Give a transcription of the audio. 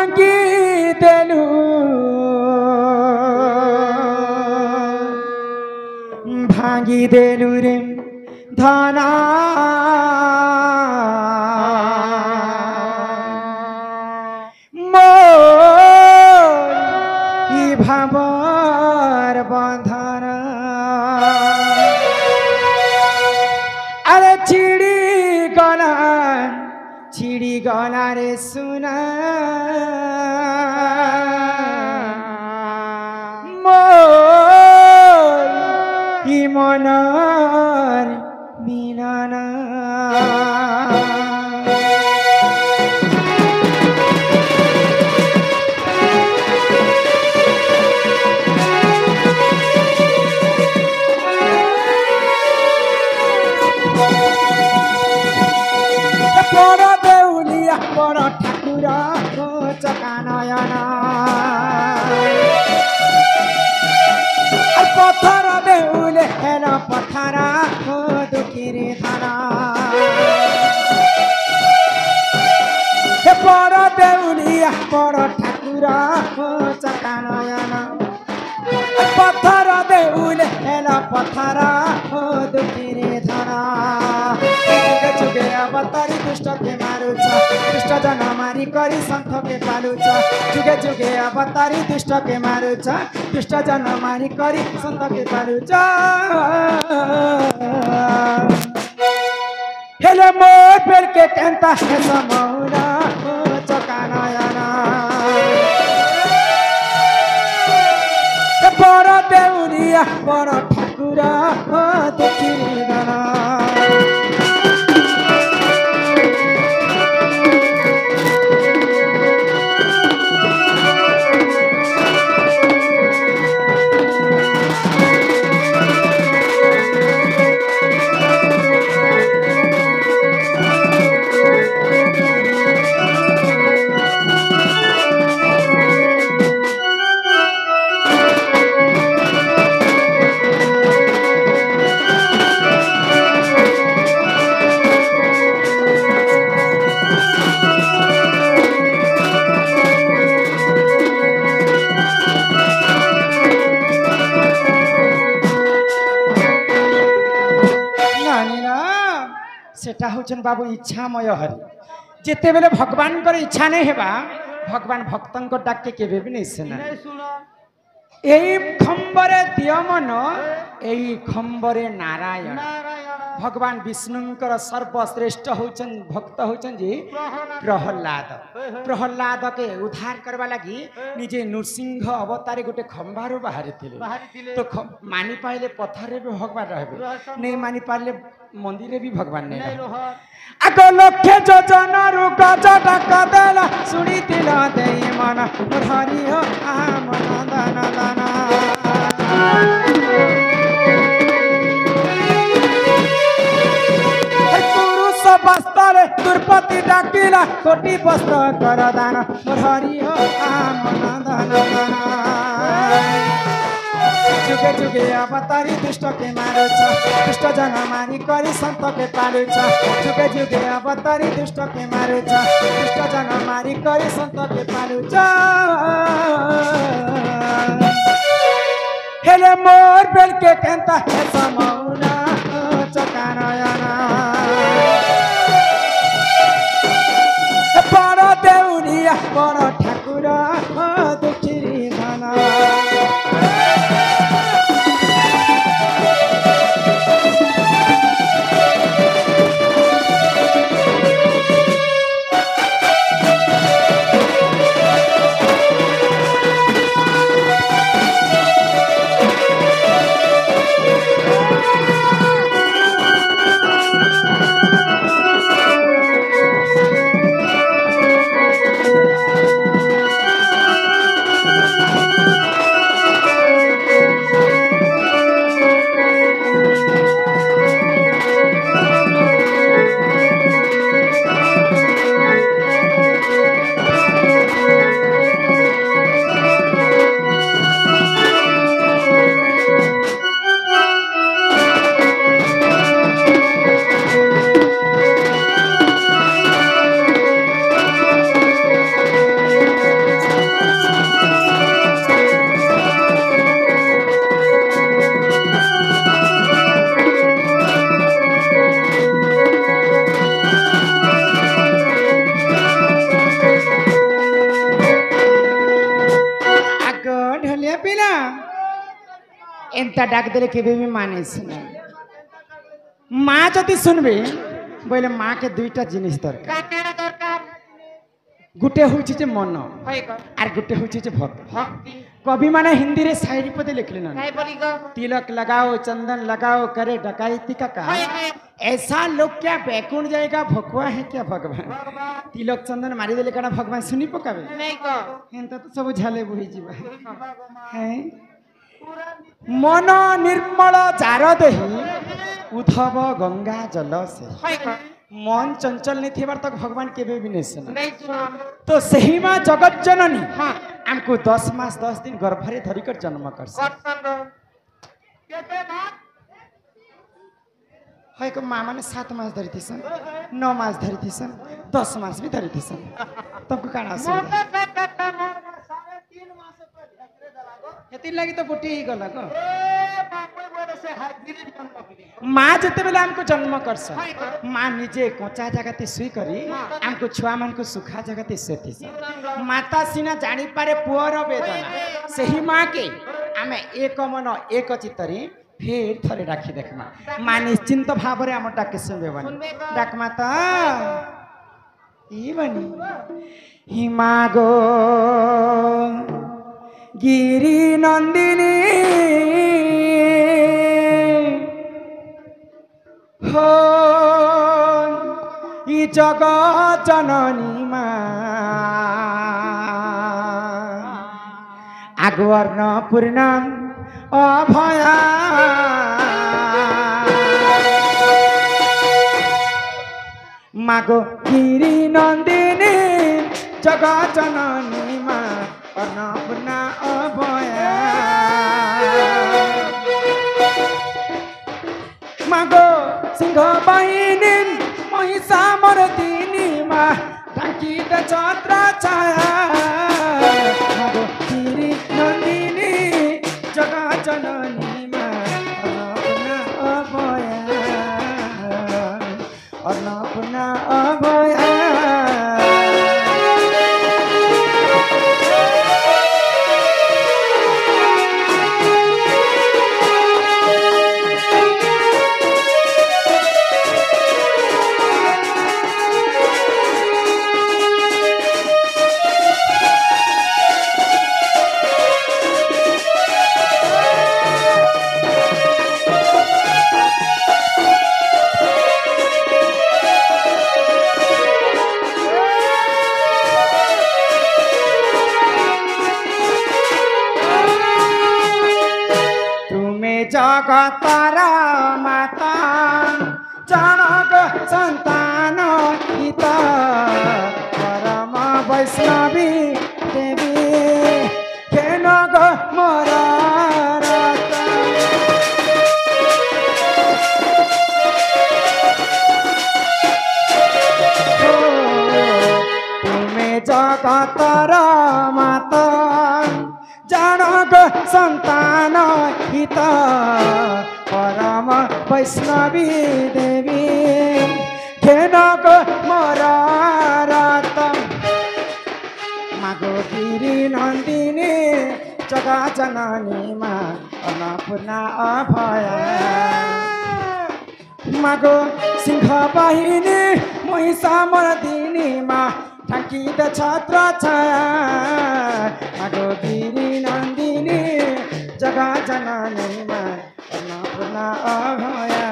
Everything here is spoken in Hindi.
ଭାଙ୍ଗି ଦେଲୁ ଭାଙ୍ଗି ଦେଲୁ ରେ ଧନ ভাবর বন্ধন আরে ছিড়ি গলা রে সুনা মোর মনর মিলন বড় ঠাকুর চকা নয়ন পথর দেউলে হেন পথারা দুঃখীর ধারা বড় দেউলিয়া বড় ঠাকুর চকা নয়ন পথর দেউলে হেন পথারা দুঃখীর ধারা যুগে অবতারি দুষ্টকে মারুছ দুষ্ট জন মারি করি সন্থকে পালুছ যুগে যুগে অবতারি দুষ্টকে মারুছ দুষ্ট জন মারি করি সন্থকে পালুছ হেলে মোর পেলকে কেন্তা হেস মৌন চকা নয়ন বড় দেউরিয়া বড় ঠাকুর দুঃখীর গান सेटा होचन बाबू इच्छामय हरि जेते बेले भगवान कर इच्छा नहीं हेबा भगवान भक्तन को डाक के केबे भी नहीं सुना एई खंबरे दियमन एई खंबरे नारायण भगवान विष्णुंकर सर्वश्रेष्ठ होचन भक्त होचन जी प्रहलाद प्रहलाद के उद्धार करवा लगी निजे नृसिंह अवतारे गोटे खंबारू बाहरी थिले तो मानी पाइले पत्थर भी भगवान रहबे नहीं मानी पाइले मंदिर भी भगवान नहीं आग लक्ष्य योजन रु गज डाक देला सुनी तिल दे मन हरि हो मन दान दान पुरुष बस्तर दुर्पति डाकिला कोटि वस्त्र कर दान हरि हो मन दान दान जुगे जुगे अवतारी दुष्ट के मारुछ दुष्ट जन मारी करी संत के पालुछ जुगे जुगे अवतारी दुष्ट के मारुछ दुष्ट जन मारी करी संत के पालुछ हेले मोर बेल के केंता है समौना चका नयन बड़ देउरिया बड़ ठाकुर दुखी धन एंता डाक देले केबे भी माने सुना माँ जदि सुनबे बोले माँ के दुईटा जिनिस दरकार गुटे होची जे मन आर गुटे होची जे भक्ति कवि माने हिंदी रे शायरी पदे लिखले ना तिलक लगाओ चंदन लगाओ करे डकायती का काम ऐसा लोग क्या बैकुंठ जाएगा भगवा है क्या भगवान तिलक चंदन मारी देले कना भगवान सुनी पकावे नहीं को एंता तो सब झाले बुही जीवा है मन निर्मल जार दही उधव गंगा जल से मन चंचल नहीं थी तक भगवान केबे भी नहीं सुना तो सही माँ जगत जननी हमको 10 मास 10 दिन गर्भरे धरिकर जन्म कर को माँ माने 7 मास धरी थी 9 मास धरी थी 10 मास भी धरी थी तबको काना हेती लगी तो बुटी ही गला को माँ जिते बेले हमको जन्म करस माँ निजे कोचा जगती सुई करी हमको छुआ मन को सुखा जगती सेती माता सीना जानी पारे पुअर वेदना सही माँ के आमे एक मन एक चित्तरी फिर थरे राखी देखमा माँ निश्चिंत भाव रे आम डाके सुनबे बनी डाक माता ई बनी हिमागो गिरी नंदिनी हो ई जगत जननी मा आगवर्ण पूर्ण अभया मागो गिरी नंदिनी जगत जननी मा अन्नपूर्णा अभया मागो सिंह बाहिनी महिषा मर्दिनी मा ढाकित छत्र छाया मागो गिरी नंदिनी जगत जननी मा अन्नपूर्णा अभया अन्नपूर्णा अभया जगतर माता जनक संतान हित परम वैष्णवी देवी फेनग मोर तुम्हें जगतर माता जनक संतान हित परम वैष्णवी देवी धेनक मोर मागो गिरी नंदिनी जगा जननी मा अन्नपूर्णा अभया मागो सिंह बाहिनी महिषा मर्दिनी मा ढाकित छत्र छाया मागो गिरी नंदिनी जगा जननी मा अन्नपूर्णा अभया